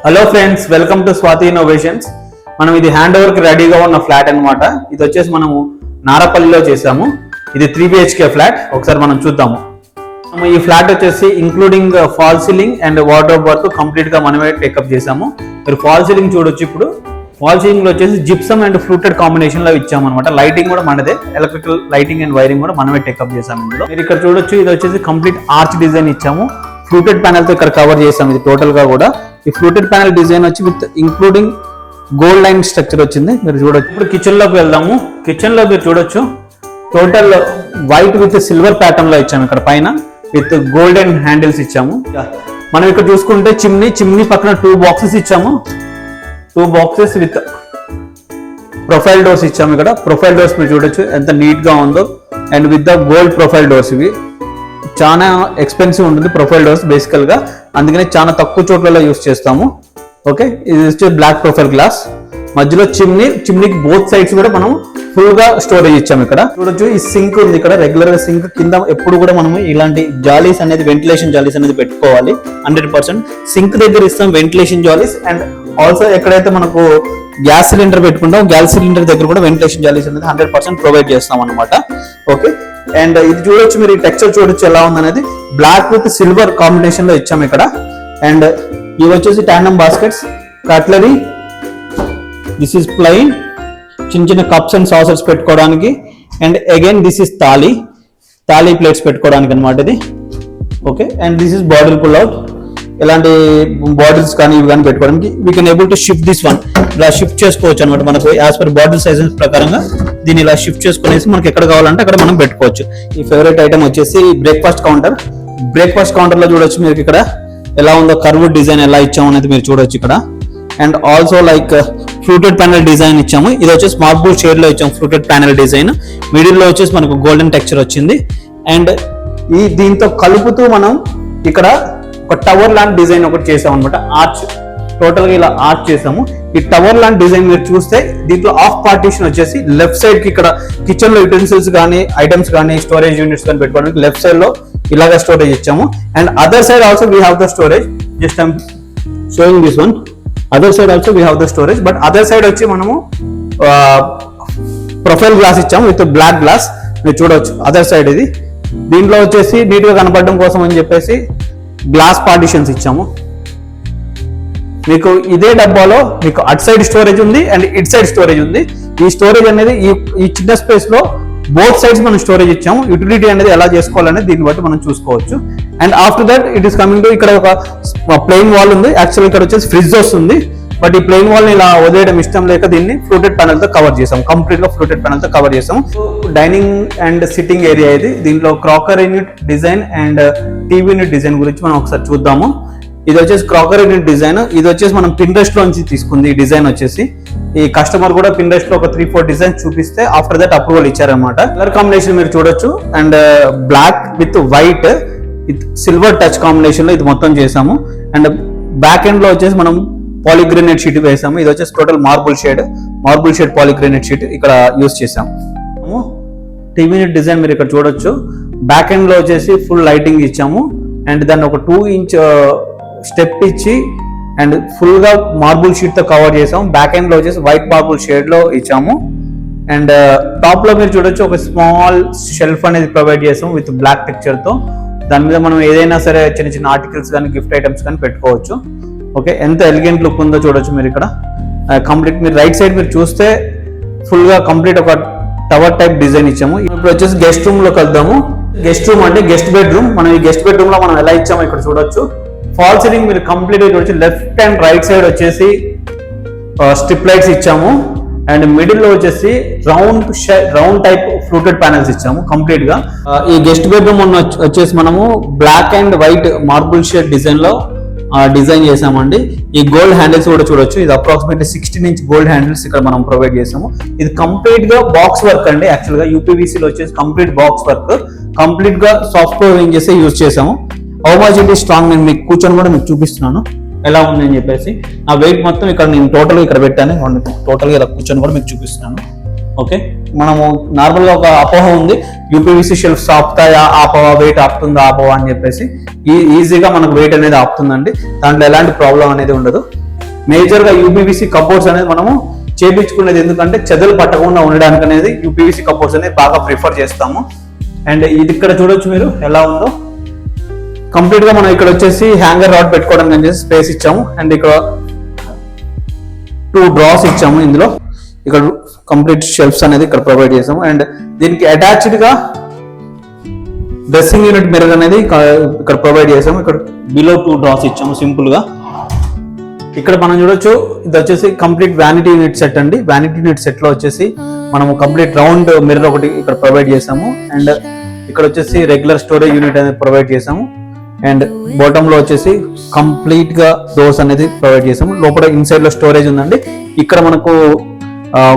Hello friends, welcome to Swathi innovations. మనం ఇది hand over కి రెడీగా ఉన్న ఫ్లాట్ అన్నమాట. ఇది వచ్చేసి మనము నారపల్లిలో చేసాము. ఇది 3 BHK ఫ్లాట్. ఒకసారి మనం చూద్దాము. ఈ ఫ్లాట్ వచ్చేసి including fall ceiling and wardrobe work complete గా మనమే టేకప్ చేసాము. మీరు ఫాల్ సీలింగ్ చూడొచ్చు. ఇప్పుడు ఫాల్ సీలింగ్ లో వచ్చేసి జిప్సమ్ అండ్ ఫ్లూటెడ్ కాంబినేషన్ లో ఇచ్చాము అనమాట. లైటింగ్ కూడా మనదే, ఎలక్ట్రికల్ లైటింగ్ అండ్ వైరింగ్ కూడా మనమే టేకప్ చేసాము. ఇందులో మీరు ఇక్కడ చూడొచ్చు, ఇది వచ్చేసి కంప్లీట్ ఆర్చ్ డిజైన్ ఇచ్చాము. ఫ్లూటెడ్ ప్యానెల్ తో ఇక్కడ కవర్ చేసాము. ఇది టోటల్ గా కూడా ఈ ఫ్లూటెడ్ ప్యానెల్ డిజైన్ వచ్చి with including gold line structure వచ్చింది. మీరు చూడొచ్చు. ఇప్పుడు కిచెన్ లోకి వెళ్దాము. కిచెన్ లో మీరు చూడొచ్చు, total white with silver pattern లో ఇచ్చాము. ఇక్కడ పైన విత్ గోల్డెన్ హ్యాండిల్స్ ఇచ్చాము. మనం ఇక్కడ చూసుకుంటే చిమ్నీ పక్కన 2 బాక్సెస్ ఇచ్చాము. 2 బాక్సెస్ విత్ ప్రొఫైల్ డోర్స్ ఇచ్చాము. ఇక్కడ ప్రొఫైల్ డోర్స్ మీరు చూడొచ్చు ఎంత నీట్ గా ఉందో. And with the gold profile doors. ఇవి చాలా ఎక్స్పెన్సివ్ ఉంటుంది ప్రొఫైల్ డోర్స్ బేసికల్ గా, అందుకనే చాలా తక్కువ చోట్లలో యూస్ చేస్తాము. ఓకే, ఇది వచ్చి బ్లాక్ ప్రొఫైల్ గ్లాస్. మధ్యలో చిమ్నీకి బోత్ సైడ్స్ కూడా మనం ఫుల్ గా స్టోరేజ్ ఇచ్చాము. ఇక్కడ చూడొచ్చు, ఈ సింక్ ఉంది. ఇక్కడ రెగ్యులర్ గా సింక్ కింద ఎప్పుడు కూడా మనం ఇలాంటి జాలీస్ అనేది, వెంటిలేషన్ జాలీస్ అనేది పెట్టుకోవాలి. 100% సింక్ దగ్గర ఇస్తాం వెంటిలేషన్ జాలీస్. అండ్ ఆల్సో ఎక్కడైతే మనకు గ్యాస్ సిలిండర్ పెట్టుకుంటాం, గ్యాస్ సిలిండర్ దగ్గర కూడా వెంటిలేషన్ జాలీస్ అనేది 100% ప్రొవైడ్ చేస్తాం అనమాట. ఓకే, అండ్ ఇది చూడొచ్చు, మీరు ఈ టెక్స్చర్ చూడొచ్చు ఎలా ఉందనేది. బ్లాక్ విత్ సిల్వర్ కాంబినేషన్ లో ఇచ్చాము ఇక్కడ. అండ్ ఇవి వచ్చేసి tandem baskets, cutlery. This is plain, చిన్న కప్స్ అండ్ సాసర్స్ పెట్టుకోవడానికి. And again this is thali plates పెట్టుకోవడానికి అనమాట ఇది. Okay, and this is bottle pull out. ఇలాంటి బాటిల్స్ కానీ ఇవి కానీ పెట్టుకోవడానికి we can able to shift this one. ఇలా షిఫ్ట్ చేసుకోవచ్చు అనమాట. మనకు యాజ్ పర్ బాటిల్ సైజెస్ ప్రకారంగా దీన్ని ఇలా షిఫ్ట్ చేసుకునేసి మనకి ఎక్కడ కావాలంటే అక్కడ మనం పెట్టుకోవచ్చు. ఈ ఫేవరెట్ ఐటమ్ వచ్చేసి బ్రేక్ఫాస్ట్ కౌంటర్. బ్రేక్ఫాస్ట్ కౌంటర్ లో చూడొచ్చు మీరు ఇక్కడ ఎలా ఉందో, కర్వ్ డిజైన్ ఎలా ఇచ్చాము అనేది మీరు చూడొచ్చు ఇక్కడ. And also like fluted panel design ఇచ్చాము. ఇది వచ్చేసి మార్బుల్ షేడ్ లో ఇచ్చాము ఫ్లూటెడ్ ప్యానెల్ డిజైన్. మిడిల్ లో వచ్చేసి మనకు గోల్డెన్ టెక్స్చర్ వచ్చింది. అండ్ ఈ దీంతో కలుపుతూ మనం ఇక్కడ ఒక టవర్ లాంటి డిజైన్ ఒకటి చేసాం అనమాట. ఆర్చ్, టోటల్ గా ఇలా ఆర్చ్ చేసాము. ఈ టవర్ లాంటి డిజైన్ మీరు చూస్తే దీంట్లో ఆఫ్ పార్టీషన్ వచ్చేసి లెఫ్ట్ సైడ్ కి, ఇక్కడ కిచెన్ లో యూటెన్సిల్స్ కానీ, ఐటమ్స్ కానీ, స్టోరేజ్ యూనిట్స్ కానీ పెట్టుకోవడానికి లెఫ్ట్ సైడ్ లో ఇలాగా స్టోరేజ్ ఇచ్చాము. And other side also we have the storage. Just I'm sowing this one. Other side also we have the storage. But other side వచ్చి మనము ప్రొఫైల్ గ్లాస్ ఇచ్చాము with black glass. మీరు చూడవచ్చు other side ఇది. దీంట్లో వచ్చేసి neat గా కనపడడం కోసం అని చెప్పేసి గ్లాస్ పార్టిషన్స్ ఇచ్చాము. మీకు ఇదే డబ్బాలో మీకు అట్ సైడ్ స్టోరేజ్ ఉంది అండ్ ఇట్ సైడ్ స్టోరేజ్ ఉంది. ఈ స్టోరేజ్ అనేది ఈ చిన్న స్పేస్ లో బోత్ సైడ్స్ మనం స్టోరేజ్ ఇచ్చాము. యూటిలిటీ అనేది ఎలా చేసుకోవాలనేది దీన్ని బట్టి మనం చూసుకోవచ్చు. And after that it is coming to, ఇక్కడ ఒక ప్లెయిన్ వాల్ ఉంది. యాక్చువల్ ఇక్కడ వచ్చేసి ఫ్రిడ్జ్ వస్తుంది. బట్ ఈ ప్లెయిన్ వాల్ ని ఇలా వదిలేయడం ఇష్టం లేక దీన్ని ఫ్లూటెడ్ ప్యానెల్ తో కవర్ చేసాం. కంప్లీట్ గా ఫ్లూటెడ్ ప్యానెల్ తో కవర్ చేసాం. డైనింగ్ అండ్ సిట్టింగ్ ఏరియా ఇది. దీంట్లో cracker unit design and TV unit design గురించి మనం ఒకసారి చూద్దాము. ఇది వచ్చేసి క్రాకర్ యూనిట్ డిజైన్. ఇది వచ్చేసి మనం Pinterest లోంచి తీసుకుంది ఈ డిజైన్ వచ్చేసి. ఈ కస్టమర్ కూడా Pinterest లో ఒక 3-4 డిజైన్ చూపిస్తే ఆఫ్టర్ దట్ అప్రూవల్ ఇచ్చారనమాట. కలర్ కాంబినేషన్ మీరు చూడొచ్చు. And black with white with silver touch combination లో ఇది మొత్తం చేసాము. అండ్ బ్యాక్ ఎండ్ లో వచ్చేసి మనం పాలిగ్రెనేట్ షీట్ వేసాము. ఇది వచ్చేసి టోటల్ మార్బుల్ షేడ్ పాలిగ్రెనేట్ షీట్ ఇక్కడ యూస్ చేసాము. టీవీ యూనిట్ డిజైన్ మీరు ఇక్కడ చూడొచ్చు. బ్యాక్ ఎండ్ లో వచ్చేసి ఫుల్ లైటింగ్ ఇచ్చాము. అండ్ దాన్ని ఒక 2 ఇంచ్ స్టెప్ ఇచ్చి అండ్ ఫుల్ గా మార్బుల్ షీట్ తో కవర్ చేసాము. బ్యాక్ ఎండ్ లో వచ్చేసి వైట్ మార్బుల్ షేడ్ లో ఇచ్చాము. అండ్ టాప్ లో మీరు చూడొచ్చు, ఒక స్మాల్ షెల్ఫ్ అనేది ప్రొవైడ్ చేసాము విత్ బ్లాక్ టెక్స్చర్ తో. దాని మీద మనం ఏదైనా సరే చిన్న ఆర్టికల్స్ కానీ, గిఫ్ట్ ఐటమ్స్ కానీ పెట్టుకోవచ్చు. ఓకే, ఎంత ఎలిగెంట్ లుక్ ఉందో చూడొచ్చు మీరు ఇక్కడ. కంప్లీట్ మీరు రైట్ సైడ్ మీరు చూస్తే ఫుల్ గా కంప్లీట్ ఒక టవర్ టైప్ డిజైన్ ఇచ్చాము. ఇప్పుడు వచ్చేసి గెస్ట్ రూమ్ లోకి వెళ్దాము. గెస్ట్ రూమ్ అంటే గెస్ట్ బెడ్రూమ్. మనం ఈ గెస్ట్ బెడ్రూమ్ లో మనం ఎలా ఇచ్చామో ఇక్కడ చూడొచ్చు. ఫాల్ సీలింగ్ మీరు కంప్లీట్ గా చూడొచ్చు. లెఫ్ట్ అండ్ రైట్ సైడ్ వచ్చేసి స్ట్రిప్ లైట్స్ ఇచ్చాము. అండ్ మిడిల్ లో వచ్చేసి రౌండ్ టైప్ ఫ్లూటెడ్ ప్యానెల్స్ ఇచ్చాము కంప్లీట్ గా. ఈ గెస్ట్ బెడ్రూమ్ వచ్చేసి మనము black and white marble shade design లో డిజైన్ చేసామండి. ఈ గోల్డ్ హ్యాండిల్స్ కూడా చూడొచ్చు. ఇది అప్రాక్సిమేట్లీ 16 ఇంచ్ గోల్డ్ హ్యాండిల్స్ ఇక్కడ మనం ప్రొవైడ్ చేసాము. ఇది కంప్లీట్ గా బాక్స్ వర్క్ అండి. యాక్చువల్ గా UPVC లో వచ్చేసి కంప్లీట్ బాక్స్ వర్క్, కంప్లీట్ గా సాఫ్ట్ వేవింగ్ చేసి యూజ్ చేసాము. How much it is strong నేను మీకు కూర్చొని కూడా మీకు చూపిస్తున్నాను ఎలా ఉంది అని చెప్పేసి. ఆ వెయిట్ మొత్తం ఇక్కడ నేను టోటల్ ఇక్కడ పెట్టాను. టోటల్ గా ఇలా కూర్చొని కూడా మీకు చూపిస్తున్నాను. ఓకే, మనము నార్మల్గా ఒక అపోహ ఉంది, యూపీవీసీ షెల్ఫ్స్ ఆపుతాయా, ఆపవా, వెయిట్ ఆపుతుందా, ఆపవా అని చెప్పేసి. ఈజీగా మనకు వెయిట్ అనేది ఆపుతుందండి, దాంట్లో ఎలాంటి ప్రాబ్లం అనేది ఉండదు. మేజర్గా యూపీవీసీ కబోర్డ్స్ అనేది మనము చేపించుకునేది ఎందుకంటే చెదలు పట్టకుండా ఉండడానికి అనేది యూపీవీసీ కబోర్డ్స్ అనేది బాగా ప్రిఫర్ చేస్తాము. అండ్ ఇది ఇక్కడ చూడొచ్చు మీరు ఎలా ఉందో. కంప్లీట్ గా మనం ఇక్కడ వచ్చేసి హ్యాంగర్ రాడ్ పెట్టుకోవడానికి అని చెప్పేసి స్పేస్ ఇచ్చాము. అండ్ ఇక్కడ 2 డ్రాస్ ఇచ్చాము. ఇందులో ఇక్కడ కంప్లీట్ షెల్ఫ్స్ అనేది ఇక్కడ ప్రొవైడ్ చేసాము. అండ్ దీనికి అటాచ్డ్ గా డ్రెస్సింగ్ యూనిట్ మిర్రర్ అనేది ఇక్కడ ప్రొవైడ్ చేసాము. ఇక్కడ బిలో 2 డ్రాస్ ఇచ్చాము సింపుల్ గా. ఇక్కడ మనం చూడొచ్చు, ఇది వచ్చేసి కంప్లీట్ వ్యానిటీ యూనిట్ సెట్ అండి. వ్యానిటీ యూనిట్ సెట్ లో వచ్చేసి మనము కంప్లీట్ రౌండ్ మిర్రర్ ఒకటి ఇక్కడ ప్రొవైడ్ చేసాము. అండ్ ఇక్కడ వచ్చేసి రెగ్యులర్ స్టోరేజ్ యూనిట్ అనేది ప్రొవైడ్ చేసాము. అండ్ బాటమ్ లో వచ్చేసి కంప్లీట్ గా డోర్స్ అనేది ప్రొవైడ్ చేసాము. లోపల ఇన్సైడ్ లో స్టోరేజ్ ఉందండి. ఇక్కడ మనకు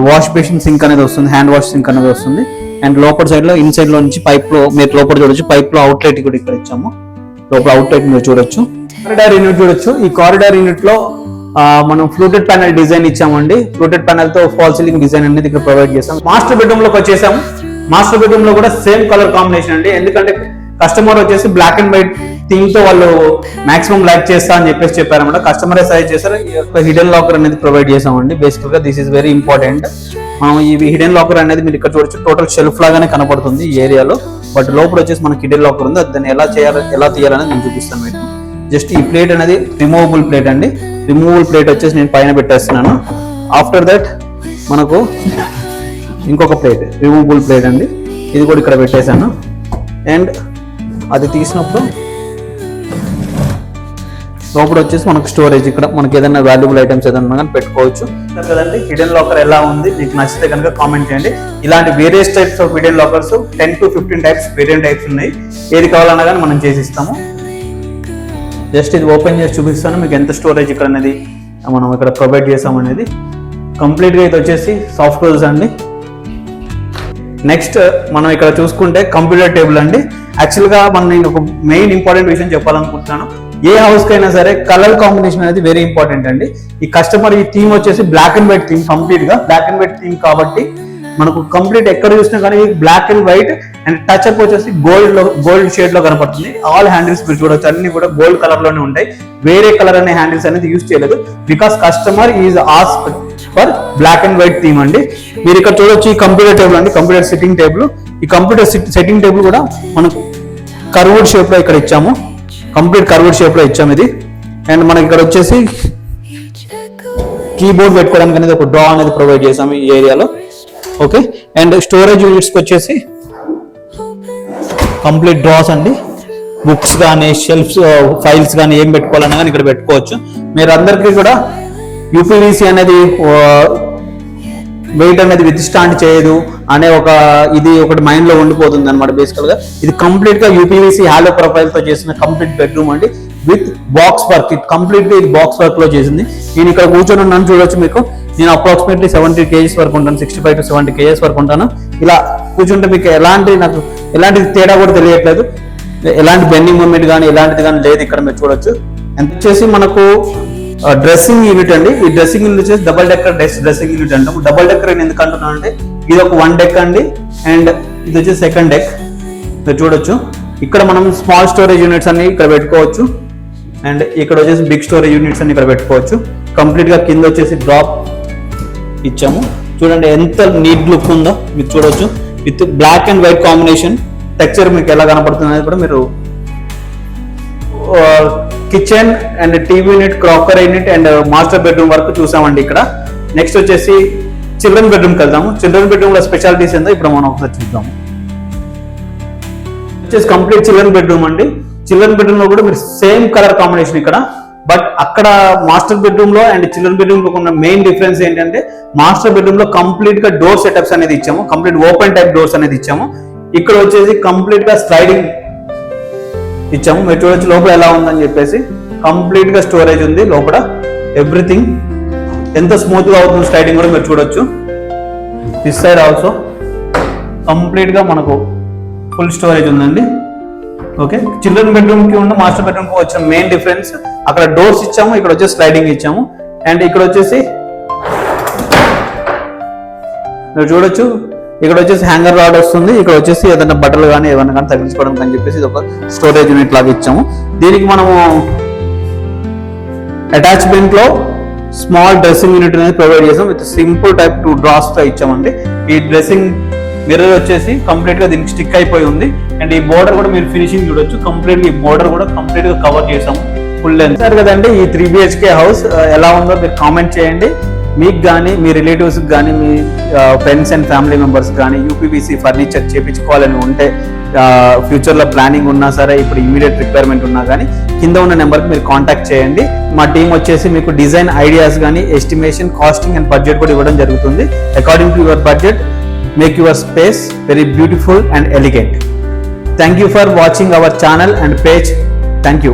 వాష్ బేసిన్ సింక్ అనేది వస్తుంది, హ్యాండ్ వాష్ సింక్ అనేది వస్తుంది. అండ్ లోపల సైడ్ లో ఇన్సైడ్ లో నుంచి పైప్ లో మీరు లోపల చూడొచ్చు, పైప్ లో అవుట్లెట్ కూడా ఇక్కడ ఇచ్చాము. లోపల అవుట్లెట్ మీరు చూడొచ్చు. కారిడార్ యూనిట్ చూడొచ్చు. ఈ కారిడార్ యూనిట్ లో మనం ఫ్లూటెడ్ ప్యానల్ డిజైన్ ఇచ్చామండి. ఫ్లూటెడ్ ప్యానల్ తో ఫాల్ సీలింగ్ డిజైన్ అనేది ఇక్కడ ప్రొవైడ్ చేసాం. మాస్టర్ బెడ్రూమ్ లోకి వచ్చేసాము. మాస్టర్ బెడ్రూమ్ లో కూడా సేమ్ కలర్ కాంబినేషన్ అండి. ఎందుకంటే కస్టమర్ వచ్చేసి బ్లాక్ అండ్ వైట్ థీమ్ తో వాళ్ళు మాక్సిమం లైక్ చేస్తా అని చెప్పేసి చెప్పారన్నమాట. కస్టమరే సజెస్ట్ చేశారు. హిడెన్ లాకర్ అనేది ప్రొవైడ్ చేసామండి. బేసికల్ గా దిస్ ఇస్ వెరీ ఇంపార్టెంట్. మనం ఈ హిడెన్ లాకర్ అనేది మీరు ఇక్కడ చూడొచ్చు, టోటల్ షెల్ఫ్ లాగానే కనపడుతుంది ఈ ఏరియాలో. బట్ లోపల వచ్చేసి మనకి హిడెన్ లాకర్ ఉంది. దాన్ని ఎలా తీయాలని నేను చూపిస్తాను మీకు. జస్ట్ ఈ ప్లేట్ అనేది రిమూవబుల్ ప్లేట్ అండి. రిమూవబుల్ ప్లేట్ వచ్చేసి నేను పైన పెట్టేస్తున్నాను. ఆఫ్టర్ దట్ మనకు ఇంకొక ప్లేట్, రిమూవబుల్ ప్లేట్ అండి. ఇది కూడా ఇక్కడ పెట్టేశాను. అండ్ అది తీసినప్పుడు లోపల వచ్చేసి మనకు స్టోరేజ్, ఇక్కడ మనకి ఏదైనా వాల్యుబుల్ ఐటమ్స్ ఏదైనా కానీ పెట్టుకోవచ్చు కదండి. హిడెన్ లాకర్ ఎలా ఉంది మీకు నచ్చితే కనుక కామెంట్ చేయండి. ఇలాంటి various types of hidden lockers 10 to 15 types variant types ఉన్నాయి. ఏది కావాలన్నా కానీ మనం చేసి ఇస్తాము. జస్ట్ ఇది ఓపెన్ చేసి చూపిస్తాను మీకు ఎంత స్టోరేజ్ ఇక్కడ అనేది మనం ఇక్కడ ప్రొవైడ్ చేసాం అనేది. కంప్లీట్ గా ఇది వచ్చేసి సాఫ్ట్ క్లోజ్ అండి. నెక్స్ట్ మనం ఇక్కడ చూసుకుంటే కంప్యూటర్ టేబుల్ అండి. యాక్చువల్ గా నేను ఒక మెయిన్ ఇంపార్టెంట్ విషయం చెప్పాలనుకుంటున్నాను. ఏ హౌస్ కైనా సరే కలర్ కాంబినేషన్ అనేది వెరీ ఇంపార్టెంట్ అండి. ఈ కస్టమర్ ఈ థీమ్ వచ్చేసి black and white theme, complete గా బ్లాక్ అండ్ వైట్ థీమ్ కాబట్టి మనకు కంప్లీట్ ఎక్కడ చూసినా కానీ black and white and touch up వచ్చేసి గోల్డ్ షేడ్ లో కనపడుతుంది. ఆల్ హ్యాండిల్స్ మీరు చూడొచ్చు, అన్ని కూడా గోల్డ్ కలర్ లోనే ఉంటాయి. వేరే కలర్ అనే హ్యాండిల్స్ అనేది యూజ్ చేయలేదు. Because customer is ask for black and white theme అండి. మీరు ఇక్కడ చూడొచ్చు ఈ కంప్యూటర్ టేబుల్ అండి, కంప్యూటర్ సిట్టింగ్ టేబుల్. ఈ కంప్యూటర్ సిట్టింగ్ టేబుల్ కూడా మనకు కర్వ్డ్ షేప్ లో ఇక్కడ ఇచ్చాము. కంప్లీట్ కర్వ్డ్ షేప్ లో ఇచ్చాము ఇది. అండ్ మనకి ఇక్కడ వచ్చేసి కీబోర్డ్ పెట్టుకోవడానికి అనేది ఒక డ్రా అనేది ప్రొవైడ్ చేసాము ఈ ఏరియాలో. ఓకే. అండ్ స్టోరేజ్ యూనిట్స్కి వచ్చేసి కంప్లీట్ డ్రాస్ అండి. బుక్స్ కానీ షెల్ఫ్స్ ఫైల్స్ కానీ ఏం పెట్టుకోవాలన్నా కానీ ఇక్కడ పెట్టుకోవచ్చు. మీరు అందరికీ కూడా యూపీవీసీ అనేది వెయిట్ అనేది విత్స్టాండ్ చేయదు అనే ఇది ఒకటి మైండ్ లో ఉండిపోతుంది అనమాట. బేసికల్ గా ఇది కంప్లీట్ గా యూపీవీసీ హాలో ప్రొఫైల్ తో చేసిన కంప్లీట్ బెడ్రూమ్ అండి విత్ బాక్స్ వర్క్. ఇది కంప్లీట్ గా ఇది బాక్స్ వర్క్ లో చేసింది. నేను ఇక్కడ కూర్చొని ఉన్నాను చూడొచ్చు మీకు. నేను అప్రాక్సిమేట్లీ 70 kgs వరకు ఉంటాను, 65 to 70 kgs వరకు ఉంటాను. ఇలా కూర్చుంటే మీకు ఎలాంటి తేడా కూడా తెలియట్లేదు. ఎలాంటి బెండింగ్ మూమెంట్ కానీ ఎలాంటిది కానీ లేదు. ఇక్కడ మీరు చూడొచ్చు. ఎంత వచ్చేసి మనకు డ్రెస్సింగ్ యూనిట్ అండి. ఈ డ్రెస్సింగ్ యూనిట్ వచ్చేసి డబుల్ డెక్కర్ డ్రెస్సింగ్ యూనిట్ అంటాము. డబుల్ డెక్కర్ నేను ఎందుకు అంటున్నాను అంటే ఇది ఒక 1 deck అండి. అండ్ ఇది వచ్చేసి 2nd deck. మీరు చూడొచ్చు ఇక్కడ మనం స్మాల్ స్టోరేజ్ యూనిట్స్ అన్ని ఇక్కడ పెట్టుకోవచ్చు. అండ్ ఇక్కడ వచ్చేసి బిగ్ స్టోరేజ్ యూనిట్స్ అన్ని ఇక్కడ పెట్టుకోవచ్చు. కంప్లీట్ గా కింద వచ్చేసి డ్రాప్ ఇచ్చాము. చూడండి ఎంత నీట్ లుక్ ఉందో మీరు చూడొచ్చు. With black and white combination texture మీకు ఎలా కనపడుతుంది అనేది కూడా మీరు. Kitchen and TV unit, crockery unit and master bedroom వరకు చూసామండి ఇక్కడ. నెక్స్ట్ వచ్చేసి చిల్డ్రన్ బెడ్రూమ్కి వెళ్దాము. చిల్డ్రన్ బెడ్రూమ్ లో స్పెషాలిటీస్ ఏందో ఇప్పుడు మనం ఒకసారి చూద్దాము. వచ్చేసి కంప్లీట్ చిల్డ్రన్ బెడ్రూమ్ అండి. చిల్డ్రన్ బెడ్రూమ్ లో కూడా మీరు సేమ్ కలర్ కాంబినేషన్ ఇక్కడ. బట్ అక్కడ మాస్టర్ బెడ్రూమ్ లో అండ్ చిల్డ్రన్ బెడ్రూమ్ లో ఉన్న మెయిన్ డిఫరెన్స్ ఏంటంటే మాస్టర్ బెడ్రూమ్ లో కంప్లీట్ గా డోర్ సెటప్స్ అనేది ఇచ్చాము. కంప్లీట్ ఓపెన్ టైప్ డోర్స్ అనేది ఇచ్చాము. ఇక్కడ వచ్చేసి కంప్లీట్ గా స్లైడింగ్ ఇచ్చాము. మీరు చూడొచ్చు లోపల ఎలా ఉందని చెప్పేసి. కంప్లీట్ గా స్టోరేజ్ ఉంది లోపల. ఎవ్రీథింగ్ ఎంత స్మూత్ గా అవుతుంది స్లైడింగ్ కూడా మీరు చూడొచ్చు. దిస్ సైడ్ ఆల్సో కంప్లీట్ గా మనకు ఫుల్ స్టోరేజ్ ఉందండి. ఓకే. చిల్డ్రన్ బెడ్రూమ్ కి ఉన్న మాస్టర్ బెడ్రూమ్ కి వచ్చిన మెయిన్ డిఫరెన్స్ అక్కడ డోర్స్ ఇచ్చాము, ఇక్కడ వచ్చేసి స్లైడింగ్ ఇచ్చాము. అండ్ ఇక్కడ వచ్చేసి మీరు చూడొచ్చు ఇక్కడ వచ్చేసి హ్యాంగర్ రాడ్ వస్తుంది. ఇక్కడ వచ్చేసి ఏదైనా బట్టలు కానీ ఏమైనా కానీ తగిలించుకోవడానికి అని చెప్పేసి ఇది ఒక స్టోరేజ్ యూనిట్ లాగా ఇచ్చాము. దీనికి మనము అటాచ్మెంట్ లో స్మాల్ డ్రెస్సింగ్ యూనిట్ అనేది ప్రొవైడ్ చేసాం. విత్ సింపుల్ టైప్ 2 డ్రాస్ తో ఇచ్చామండి. ఈ డ్రెస్సింగ్ మిర్రర్ వచ్చేసి కంప్లీట్ గా దీనికి స్టిక్ అయిపోయి ఉంది. అండ్ ఈ బోర్డర్ కూడా మీరు ఫినిషింగ్ చూడొచ్చు. కంప్లీట్ ఈ బోర్డర్ కూడా కంప్లీట్ గా కవర్ చేసాము ఫుల్ లెంత్. సార్ కదండి ఈ 3 BHK హౌస్ ఎలా ఉందో మీరు కామెంట్ చేయండి. మీకు కానీ మీ రిలేటివ్స్ కానీ మీ ఫ్రెండ్స్ అండ్ ఫ్యామిలీ మెంబర్స్ కానీ యూపీవీసీ ఫర్నిచర్ చేయించుకోవాలని ఉంటే ఫ్యూచర్లో ప్లానింగ్ ఉన్నా సరే, ఇప్పుడు ఇమీడియట్ రిక్వైర్మెంట్ ఉన్నా కానీ కింద ఉన్న నెంబర్కి మీరు కాంటాక్ట్ చేయండి. మా టీం వచ్చేసి మీకు డిజైన్ ఐడియాస్ కానీ ఎస్టిమేషన్, కాస్టింగ్ అండ్ బడ్జెట్ కూడా ఇవ్వడం జరుగుతుంది. According to your budget, make your space very beautiful and elegant. Thank you for watching our channel and page. Thank you.